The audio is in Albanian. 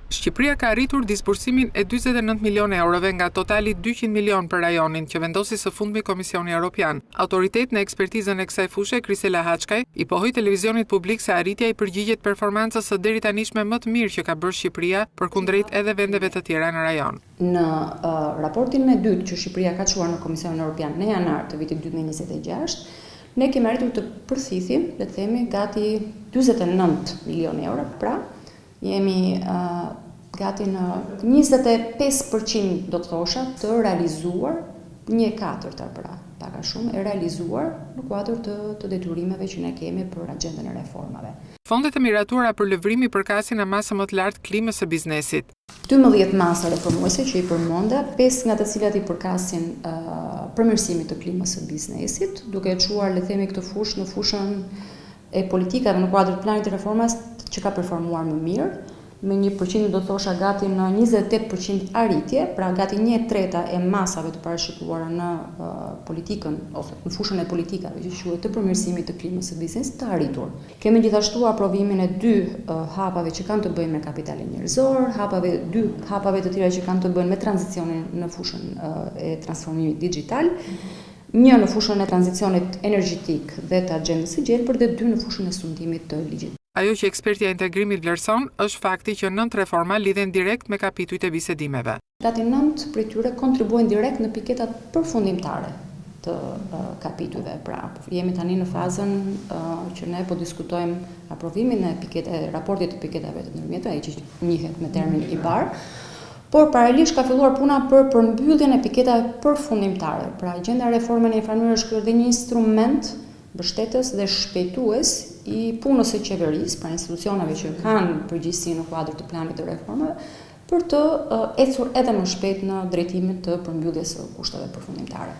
Shqipëria ka arritur disbursimin e 49 milionë eurove nga totali 200 milion për rajonin që vendosi së fundmi Komisioni Evropian. Autoritet në ekspertizën e kësaj fushe, Krisela Haçkaj, i pohoi televizionit publik se arritja i përgjigjet performancës së deri tanishme më të mirë që ka bërë Shqipëria përkundrejt edhe vendeve të tjera në rajon. Në raportin e dytë që Shqipëria ka çuar në Komisionin Evropian në janar të vitit 2026, ne kemi arritur të përthithim, le të themi, gati 49 milionë euro, pra jemi gati në 25% do të thosha të realizuar, 1/4 pra pak a shumë e realizuar në kuadër të detyrimeve që ne kemi për agjendën e reformave. Fondet e miratuara për lëvrimi përkasin në masë më të lartë klimës së biznesit. 12 masa reformuese që i përmenda, 5 nga të cilat i përkasin përmirësimit të klimës së biznesit, duke e çuar, le të themi, këtë fushë në fushën e politikave në kuadër të planit të reformas që ka performuar më mirë, me 1% do të thosha gati në 28% arritje, pra gati 1/3 e masave të parashikuara në politikën ose në fushën e politikave që quhet të përmirësimit të klimës së biznesit të arritur. Kemi gjithashtu aprovimin e 2 hapave që kanë të bëjnë me kapitalin njerëzor, 2 hapave të tjera që kanë të bëjnë me tranzicionin në fushën e transformimit digjital, 1 në fushën e tranzicionit energjetik dhe të agjendës së gjelbër dhe 2 në fushën e sundimit të ligjit. Ajo që ekspertja e integrimit vlerëson është fakti që 9 reforma lidhen direkt me kapitujt e bisedimeve. Gati 9 prej tyre kontribuojnë direkt në piketat përfundimtare të kapitujve. Pra, jemi tani në fazën që ne po diskutojmë aprovimin e raportit të piketave të ndërmjetme, ai që njihet me termin IBAR. Por paralelisht ka filluar puna për përmbylljen e piketave përfundimtare. Pra, agjenda e reformës në infrastrukturë është edhe një instrument mbështetës dhe shpejtues i punës së qeverisë, pra institucioneve që kanë përgjegjësi në kuadër të planit të reformave, për të ecur edhe më shpejt në drejtimin të përmbylljes së kushteve përfundimtare.